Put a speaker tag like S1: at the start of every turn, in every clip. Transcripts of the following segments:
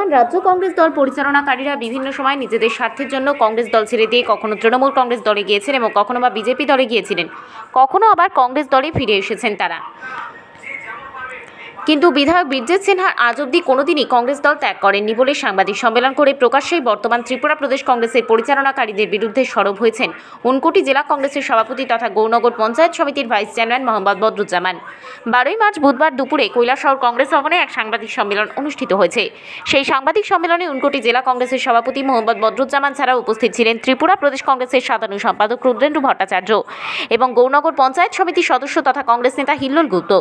S1: বর্তমান রাজ্য কংগ্রেস দল পরিচালনাকারীরা বিভিন্ন সময় নিজেদের স্বার্থের জন্য কংগ্রেস দল ছেড়ে দিয়ে কখনো তৃণমূল কংগ্রেস দলে গিয়েছেন এবং কখনো বা বিজেপি দলে গিয়েছিলেন, কখনো আবার কংগ্রেস দলে ফিরে এসেছেন তারা। কিন্তু বিধায়ক বীরজিৎ সিনহা আজ অবধি কোনোদিনই কংগ্রেস দল ত্যাগ করেননি বলে সাংবাদিক সম্মেলন করে প্রকাশ্যেই বর্তমান ত্রিপুরা প্রদেশ কংগ্রেসের পরিচালনাকারীদের বিরুদ্ধে সরব হয়েছেন ঊনকোটি জেলা কংগ্রেসের সভাপতি তথা গৌরনগর পঞ্চায়েত সমিতির vice chairman Mohammad Badruzzaman. 12 March বুধবার দুপুরে কৈলাসহর কংগ্রেস ভবনে এক সাংবাদিক সম্মেলন অনুষ্ঠিত হয়েছে। সেই সাংবাদিক সম্মেলনে ঊনকোটি জেলা কংগ্রেসের সভাপতি মোহাম্মদ বদরুজ্জামান ছাড়াও উপস্থিত ছিলেন ত্রিপুরা প্রদেশ কংগ্রেসের সাধারণ সম্পাদক রুদ্রেন্দ্র ভট্টাচার্য এবং গৌরনগর পঞ্চায়েত সমিতির সদস্য তথা কংগ্রেস নেতা হিল্লোল গুপ্ত।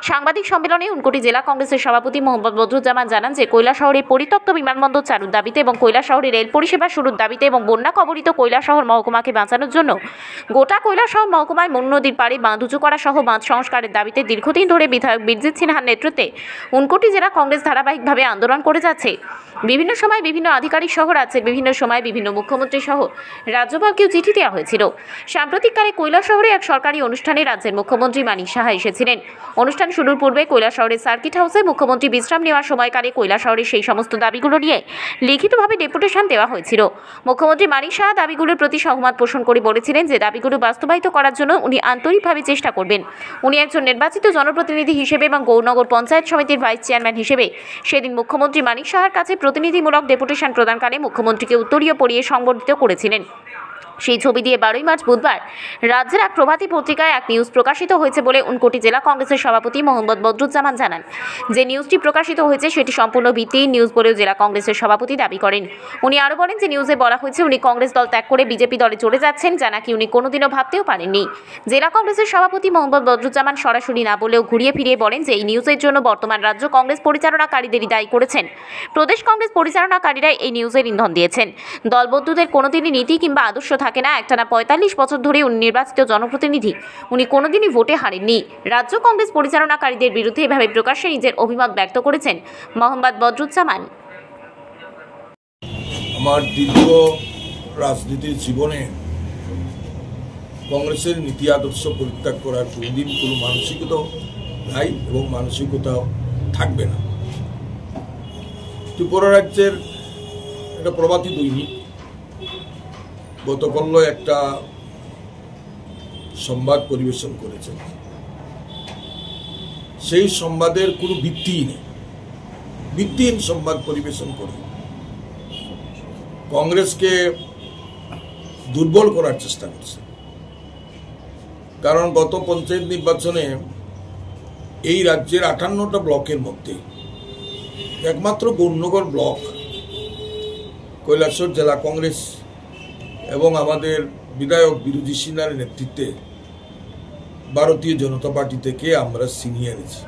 S1: সাংবাদিক সম্মেলনে ঊনকোটি জেলা কংগ্রেসের সভাপতি মোহাম্মদ বদরুজ্জামান জানান যে কৈলাসহরে পরিত্যক্ত বিমানবন্দর চালুর দাবিতে এবং কৈলাসহরে রেল পরিষেবা শুরুর দাবিতে এবং বন্যা কবলিত কৈলাসহর মহকুমাকে বাঁচানোর জন্য গোটা কৈলাসহর মহকুমায় মনু নদীর পাড়ে বাঁধ উঁচু করা সহ বাঁধ সংস্কারের দাবিতে দীর্ঘদিন ধরে বিধায়ক বীরজিৎ সিনহার নেতৃত্বে ঊনকোটি জেলা কংগ্রেস ধারাবাহিকভাবে আন্দোলন করে যাচ্ছে। বিভিন্ন সময় বিভিন্ন আধিকারিক সহ রাজ্যের বিভিন্ন সময় বিভিন্ন মুখ্যমন্ত্রী সহ রাজ্যপালকেও চিঠি দেওয়া হয়েছিল। সাম্প্রতিককালে কৈলাসহরে এক সরকারি অনুষ্ঠানে রাজ্যের মুখ্যমন্ত্রী মানিক সাহা এসেছিলেন। অনুষ্ঠান শুরুর পূর্বে কৈলাসহরের সার্কিট হাউসে মুখ্যমন্ত্রী বিশ্রাম নেওয়ার সময়কালে কৈলাসহরের সেই সমস্ত দাবিগুলো নিয়ে লিখিতভাবে ডেপুটেশন দেওয়া হয়েছিল। মুখ্যমন্ত্রী মানিক সাহা দাবিগুলোর প্রতি সহমত পোষণ করে বলেছিলেন যে দাবিগুলো বাস্তবায়িত করার জন্য উনি আন্তরিকভাবে চেষ্টা করবেন। উনি একজন নির্বাচিত জনপ্রতিনিধি হিসেবে এবং গৌরনগর পঞ্চায়েত সমিতির ভাইস চেয়ারম্যান হিসেবে সেদিন মুখ্যমন্ত্রী মানিক সাহার কাছে প্রতিনিধিমূলক ডেপুটেশন প্রদানকালে মুখ্যমন্ত্রীকে উত্তরীয় পড়িয়ে সংবর্ধিত করেছিলেন। সেই ছবি দিয়ে 12 মার্চ বুধবার রাজ্যের এক প্রভাতী পত্রিকায় এক নিউজ প্রকাশিত হয়েছে বলে ঊনকোটি জেলা কংগ্রেসের সভাপতি মোহাম্মদ বদরুজ্জামান জানান। যে নিউজটি প্রকাশিত হয়েছে সেটি সম্পূর্ণ ভিত্তিহীন নিউজ বলেও জেলা কংগ্রেসের সভাপতি দাবি করেন। উনি আরও বলেন যে নিউজে বলা হয়েছে উনি কংগ্রেস দল ত্যাগ করে বিজেপি দলে চলে যাচ্ছেন, যা নাকি উনি কোনোদিনও ভাবতেও পারেননি। জেলা কংগ্রেসের সভাপতি মোহাম্মদ বদরুজ্জামান সরাসরি না বলেও ঘুরিয়ে ফিরিয়ে বলেন যে এই নিউজের জন্য বর্তমান রাজ্য কংগ্রেস পরিচালনাকারীদেরই দায়ী করেছেন। প্রদেশ কংগ্রেস পরিচালনাকারীরাই এই নিউজের ইন্ধন দিয়েছেন। দলবদ্ধদের কোনোদিনই নীতি কিংবা আদর্শ থাকে না। একটানা 45 বছর ধরে উনি নির্বাচিত জনপ্রতিনিধি, উনি কোনোদিনই ভোটে হারেননি। রাজ্য কংগ্রেস পরিচালনাকারীদের বিরুদ্ধে এভাবে প্রকাশ্যে নিজের অভিমত ব্যক্ত করেছেন মোহাম্মদ বদরুজ্জামান।
S2: আমার দীর্ঘ রাজনীতির জীবনে কংগ্রেসের নীতি আদর্শ পরিত্যাগ করার কোনোদিন কোনো মানসিকতাও নাই এবং মানসিকতাও থাকবে না। ত্রিপুরা রাজ্যের একটা প্রভাতী দৈনিক গতকাল একটা সংবাদ পরিবেশন করেছে। সেই সংবাদের কোনো ভিত্তিই নেই, ভিত্তিহীন সংবাদ পরিবেশন করে কংগ্রেসকে দুর্বল করার চেষ্টা করছে। কারণ গত পঞ্চায়েত নির্বাচনে এই রাজ্যের 58টা ব্লকের মধ্যে একমাত্র গৌরনগর ব্লক কৈলাসহর জেলা কংগ্রেস এবং আমাদের বিধায়ক বীরজিৎ সিনহার নেতৃত্বে ভারতীয় জনতা পার্টি থেকে আমরা ছিনিয়ে এনেছি।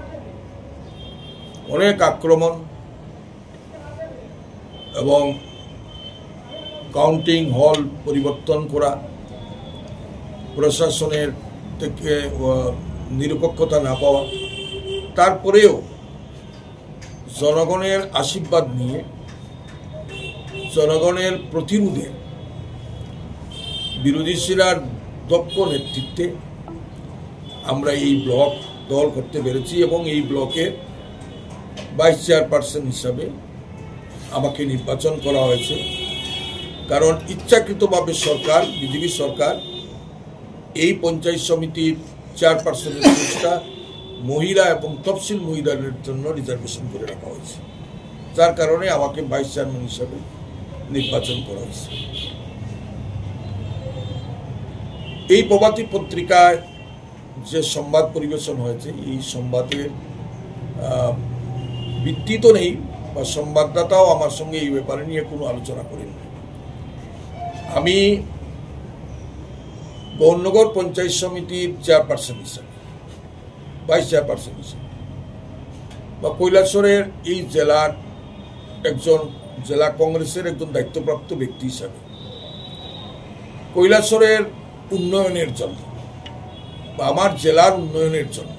S2: অনেক আক্রমণ এবং কাউন্টিং হল পরিবর্তন করা, প্রশাসনের থেকে নিরপেক্ষতা না পাওয়া, তারপরেও জনগণের আশীর্বাদ নিয়ে জনগণের প্রতিরোধে বীরজিৎ সিনহার দক্ষ নেতৃত্বে আমরা এই ব্লক দল করতে পেরেছি এবং এই ব্লকের ভাইস চেয়ারপারসন হিসাবে আমাকে নির্বাচন করা হয়েছে। কারণ ইচ্ছাকৃতভাবে সরকার, বিজেপি সরকার এই পঞ্চায়েত সমিতির চেয়ারপারসনের পোস্টটা মহিলা এবং তফসিল মহিলাদের জন্য রিজার্ভেশন করে রাখা হয়েছে, যার কারণে আমাকে ভাইস চেয়ারম্যান হিসাবে নির্বাচন করা হয়েছে। এই প্রভাতী পত্রিকায় যে সংবাদ পরিবেশন হয়েছে, এই সংবাদের ভিত্তি তো নেই বা সংবাদদাতাও আমার সঙ্গে এই ব্যাপারে নিয়ে কোনো আলোচনা করেনি। আমি গৌরনগর পঞ্চায়েত সমিতির চেয়ারপারসন হিসাবে, ভাইস চেয়ারপারসন হিসাবে বা কৈলাসহরের এই জেলার একজন জেলা কংগ্রেসের একজন দায়িত্বপ্রাপ্ত ব্যক্তি হিসাবে কৈলাসহরের উন্নয়নের জন্য বা আমার জেলার উন্নয়নের জন্য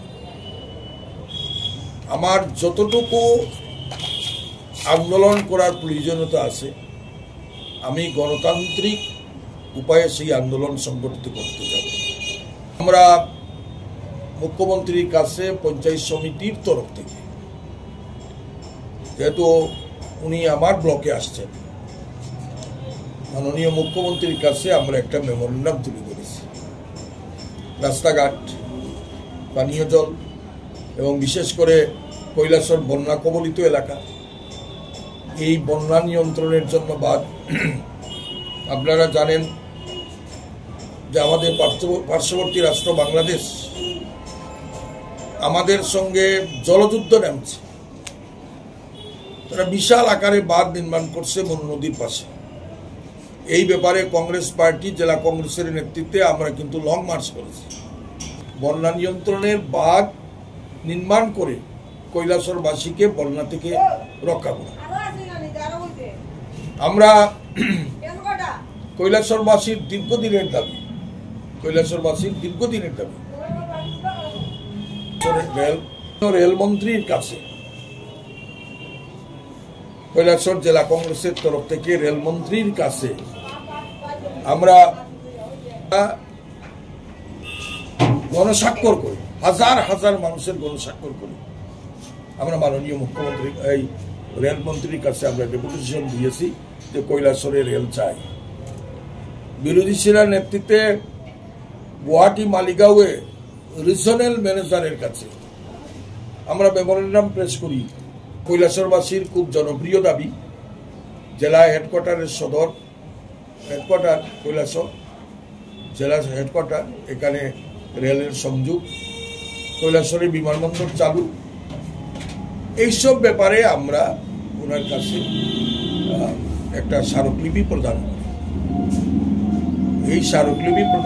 S2: আমার যতটুকু আন্দোলন করার প্রয়োজনীয়তা আছে, আমি গণতান্ত্রিক উপায়ে সেই আন্দোলন সংগঠিত করতে যাব। আমরা মুখ্যমন্ত্রীর কাছে পঞ্চায়েত সমিতির তরফ থেকে, যেহেতু উনি আমার ব্লকে আসছেন, মাননীয় মুখ্যমন্ত্রীর কাছে আমরা একটা মেমোরেন্ডাম তুলে ধরেছি। রাস্তাঘাট, পানীয় জল এবং বিশেষ করে কৈলাসর বন্যা কবলিত এলাকা, এই বন্যা নিয়ন্ত্রণের জন্য আপনারা জানেন যে আমাদের পার্শ্ববর্তী রাষ্ট্র বাংলাদেশ আমাদের সঙ্গে জলযুদ্ধ নামছে। তারা বিশাল আকারে বাঁধ নির্মাণ করছে মনু নদীর পাশে। এই ব্যাপারে কংগ্রেস পার্টি, জেলা কংগ্রেসের নেতৃত্বে আমরা কিন্তু লং মার্চ করেছি। বন্যা নিয়ন্ত্রণের বাঁধ নির্মাণ করে কৈলাসরবাসীকে বন্যা থেকে রক্ষা করা। আমরা কৈলাসরবাসীর দীর্ঘদিনের দাবি, রেলমন্ত্রীর কাছে, কৈলাসর জেলা কংগ্রেসের তরফ থেকে রেলমন্ত্রীর কাছে আমরা গণস্বাক্ষর করি, হাজার হাজার মানুষের গণস্বাক্ষর করি। আমরা মাননীয় মুখ্যমন্ত্রী, এই রেলমন্ত্রীর কাছে আমরা ডেপুটেশন দিয়েছি যে কৈলাসরে রেল চাই। বিরোধী সেনার নেতৃত্বে গুয়াহাটি মালিগাঁওয়ে রিজনাল ম্যানেজারের কাছে আমরা মেমোরেন্ডাম প্রেস করি। কৈলাসরবাসীর খুব জনপ্রিয় দাবি, জেলা হেডকোয়ার্টারের সদর হেডকোয়ার্টার কৈলাসর, জেলা হেডকোয়ার্টার, এখানে রেলের সংযোগ, কৈলাসরের বিমানবন্দর চালু, এইসব ব্যাপারে আমরা ওনার কাছে একটা স্মারকলিপি প্রদান করি। এই স্মারকলিপি